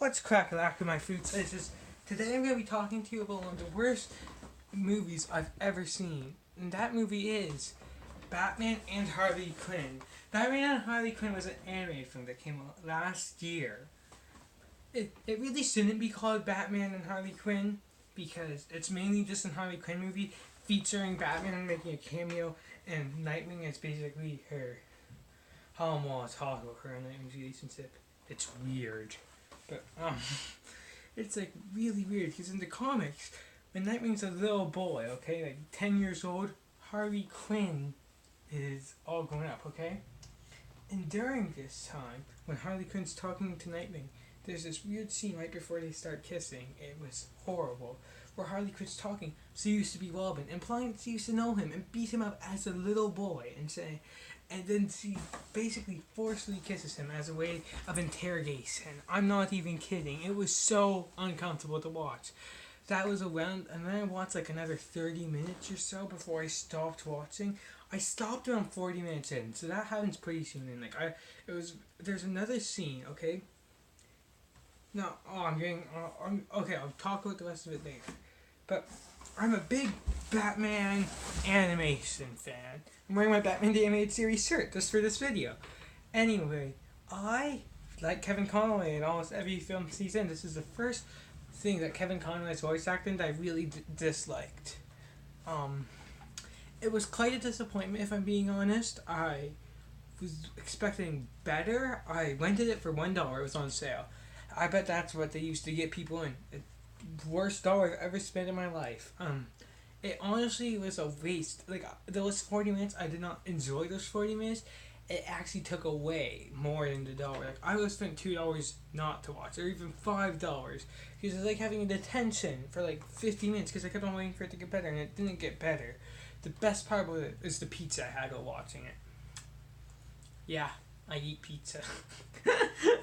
What's cracking after my food slices? Today I'm going to be talking to you about one of the worst movies I've ever seen. And that movie is Batman and Harley Quinn. Batman and Harley Quinn was an animated film that came out last year. It really shouldn't be called Batman and Harley Quinn because it's mainly just an Harley Quinn movie featuring Batman making a cameo, and Nightwing is basically her how I'm all talk about her and Nightwing's relationship. It's weird. But, it's like really weird because in the comics, when Nightwing's a little boy, okay, like 10 years old, Harley Quinn is all grown up, okay? And during this time, when Harley Quinn's talking to Nightwing, there's this weird scene right before they start kissing. It was horrible. Where Harley Quinn's talking, she used to be Robin, implying she used to know him and beat him up as a little boy, and then she basically forcefully kisses him as a way of interrogation. I'm not even kidding. It was so uncomfortable to watch. That was around, and then I watched like another 30 minutes or so before I stopped watching. I stopped around 40 minutes in, so that happens pretty soon. And there's another scene, okay? No, okay, I'll talk about the rest of it later. But I'm a big Batman animation fan. I'm wearing my Batman the Animated Series shirt just for this video. Anyway, I like Kevin Conroy in almost every film he's in. This is the first thing that Kevin Conroy's voice acting that I really disliked. It was quite a disappointment, if I'm being honest. I was expecting better. I rented it for $1. It was on sale. I bet that's what they used to get people in. Worst dollar I've ever spent in my life. It honestly was a waste. Like, those 40 minutes, I did not enjoy those 40 minutes. It actually took away more than the dollar. Like, I would have spent $2 not to watch, or even $5. Because it's like having a detention for like 50 minutes because I kept on waiting for it to get better, and it didn't get better. The best part about it is the pizza I had while watching it. Yeah, I eat pizza.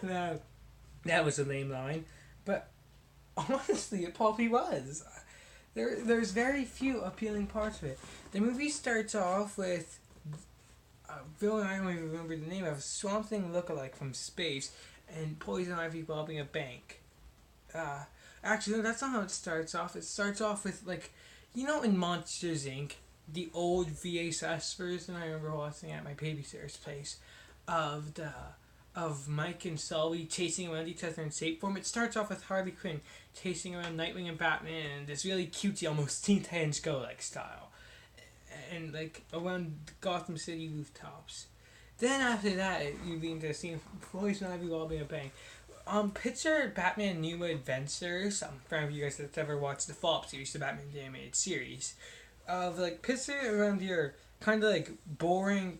That was a lame line. But honestly, it probably was. There's very few appealing parts of it. The movie starts off with a villain I don't even remember the name of, Swamp Thing lookalike from space, and Poison Ivy robbing a bank. Actually, no, that's not how it starts off. It starts off with, like, you know, in Monsters Inc., the old VHS version I remember watching at my babysitter's place of Mike and Sully chasing around each other in shape form. It starts off with Harley Quinn chasing around Nightwing and Batman in this really cutesy, almost Teen Titans Go like style, and like around Gotham City rooftops. Then after that, you lead into a scene of Poison Ivy robbing a bank. Picture Batman New Adventures. For any of you guys that's ever watched the follow-up series, the Batman the Animated Series, like picture around your kind of like boring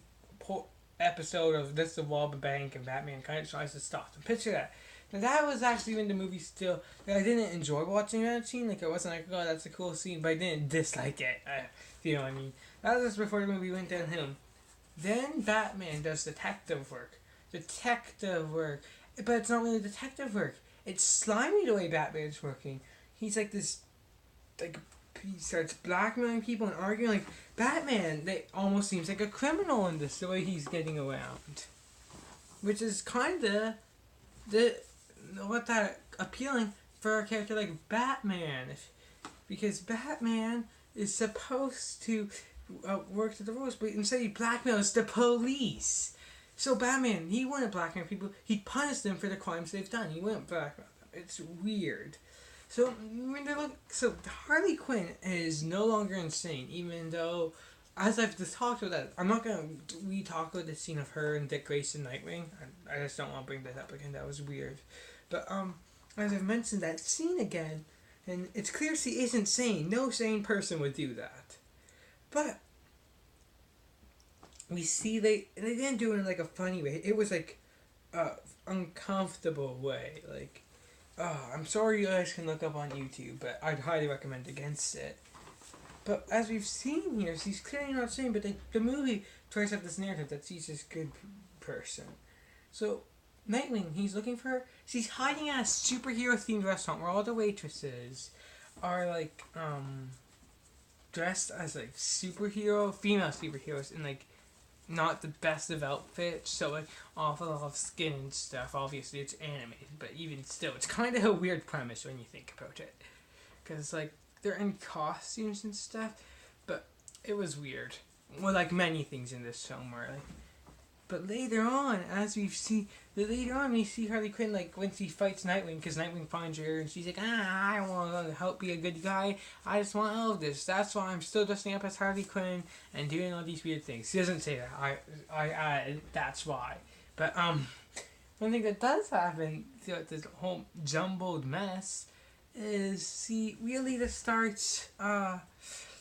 episode of this to rob a bank and Batman kind of tries to stop them. Picture that. Now that was actually when the movie still, like, I didn't enjoy watching that scene. Like, it wasn't like, oh, that's a cool scene, but I didn't dislike it. You know what I mean? That was just before the movie went downhill. Then Batman does detective work. But it's not really detective work. It's slimy the way Batman's working. He's like this, like, he starts blackmailing people and arguing. Like, Batman, they almost seems like a criminal in this, the way he's getting around. Which is kind of appealing for a character like Batman. Because Batman is supposed to work to the rules, but instead he blackmails the police. So Batman, he wouldn't blackmail people. He'd punish them for the crimes they've done. He wouldn't blackmail them. It's weird. So Harley Quinn is no longer insane, even though, as I've just talked about that, I'm not going to re-talk about the scene of her and Dick Grayson Nightwing. I just don't want to bring that up again. That was weird. But as I've mentioned that scene again, and it's clear she isn't sane. No sane person would do that. But we see they didn't do it in like a funny way. It was like uncomfortable way. Like, I'm sorry you guys can look up on YouTube, but I'd highly recommend against it. But as we've seen here, she's clearly not sane, but the movie tries to have this narrative that she's this good person. So, Nightwing, he's looking for her. She's hiding at a superhero-themed restaurant where all the waitresses are, like, dressed as, like, female superheroes in, like, not the best of outfits, so like awful lot of skin and stuff. Obviously, it's animated, but even still, it's kind of a weird premise when you think about it, because like they're in costumes and stuff, but it was weird. Well, like many things in this film were like. But later on, we see Harley Quinn, like, when she fights Nightwing, because Nightwing finds her, and she's like, I don't want to help be a good guy, I just want all of this, that's why I'm still dressing up as Harley Quinn, and doing all these weird things. She doesn't say that, I that's why. But, one thing that does happen throughout this whole jumbled mess, is she really just starts,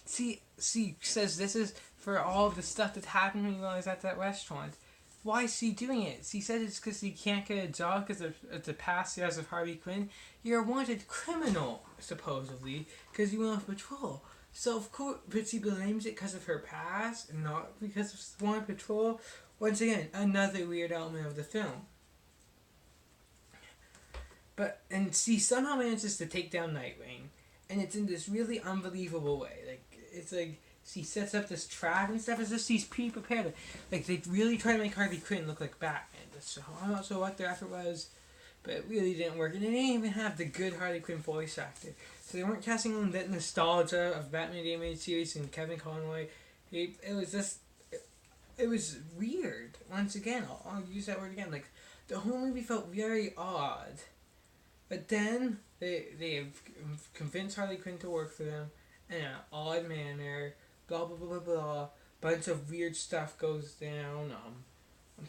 she says this is for all of the stuff that happened while I was at that restaurant. Why is she doing it? She said it's because she can't get a job because of the past she has of Harley Quinn. You're a wanted criminal, supposedly, because you went off patrol. So, of course, but she blames it because of her past, and not because of wanted patrol. Once again, another weird element of the film. And she somehow manages to take down Nightwing, and it's in this really unbelievable way. Like, it's like, she sets up this trap and stuff as if she's pre-prepared. Like, they really try to make Harley Quinn look like Batman. So I'm not sure what their effort was, but it really didn't work. And they didn't even have the good Harley Quinn voice actor. So they weren't casting on that nostalgia of Batman the Animated Series and Kevin Conroy. It was just... It was weird. Once again, I'll use that word again. Like, the whole movie felt very odd. But then, they have convinced Harley Quinn to work for them in an odd manner. Blah, blah, blah, blah, blah. Bunch of weird stuff goes down.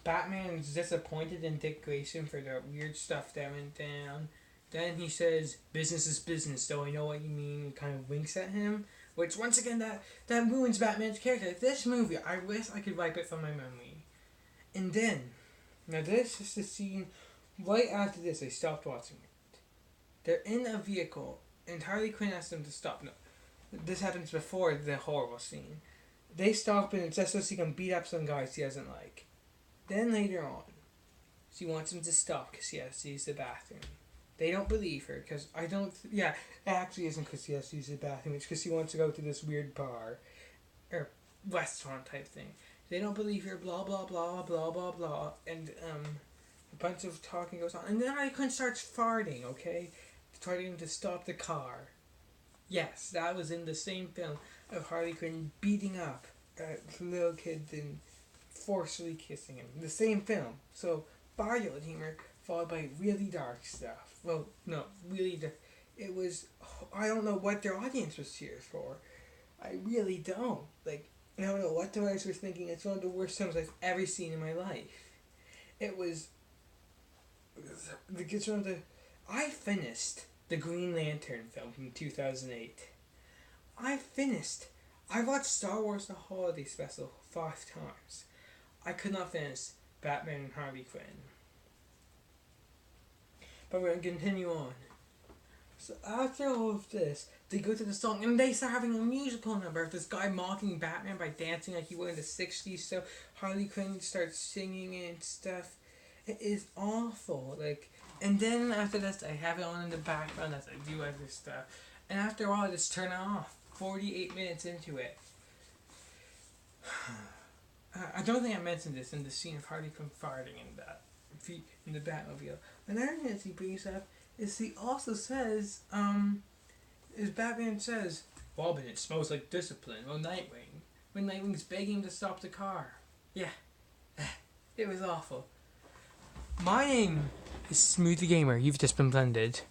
Batman's disappointed in Dick Grayson for the weird stuff that went down. Then he says, business is business, though I know what you mean, and kind of winks at him. Which, once again, that ruins Batman's character. This movie, I wish I could wipe it from my memory. And then, now this is the scene, right after this, I stopped watching it. They're in a vehicle, and Harley Quinn asks them to stop. No. This happens before the horrible scene. They stop and it's just so she can beat up some guy she doesn't like. Then later on, she wants him to stop because she has to use the bathroom. They don't believe her because it actually isn't because she has to use the bathroom. It's because she wants to go to this weird bar or restaurant type thing. They don't believe her, blah, blah, blah, blah, blah, blah. And a bunch of talking goes on. And then Harley Quinn starts farting, okay? Starting to stop the car. Yes, that was in the same film of Harley Quinn beating up little kids and forcefully kissing him. The same film. So, violent humor followed by really dark stuff. Well, no, really dark. It was, I don't know what their audience was here for. I really don't. Like, I don't know what the writers were thinking. It's one of the worst films I've ever seen in my life. I finished the Green Lantern film from 2008. I watched Star Wars The Holiday Special 5 times. I could not finish Batman and Harley Quinn. But we're going to continue on. So after all of this, they go to the song and they start having a musical number of this guy mocking Batman by dancing like he was in the 60s. So Harley Quinn starts singing and stuff. It is awful. And then after this, I have it on in the background as I do other stuff. And after a while, I just turn it off. 48 minutes into it. I don't think I mentioned this in the scene of Harley Quinn farting in the Batmobile. Another thing that he brings up is he also says, Batman says, well, but it smells like discipline. Well, Nightwing. When Nightwing's begging him to stop the car. Yeah. It was awful. My name is Smooth the Gamer. You've just been blended.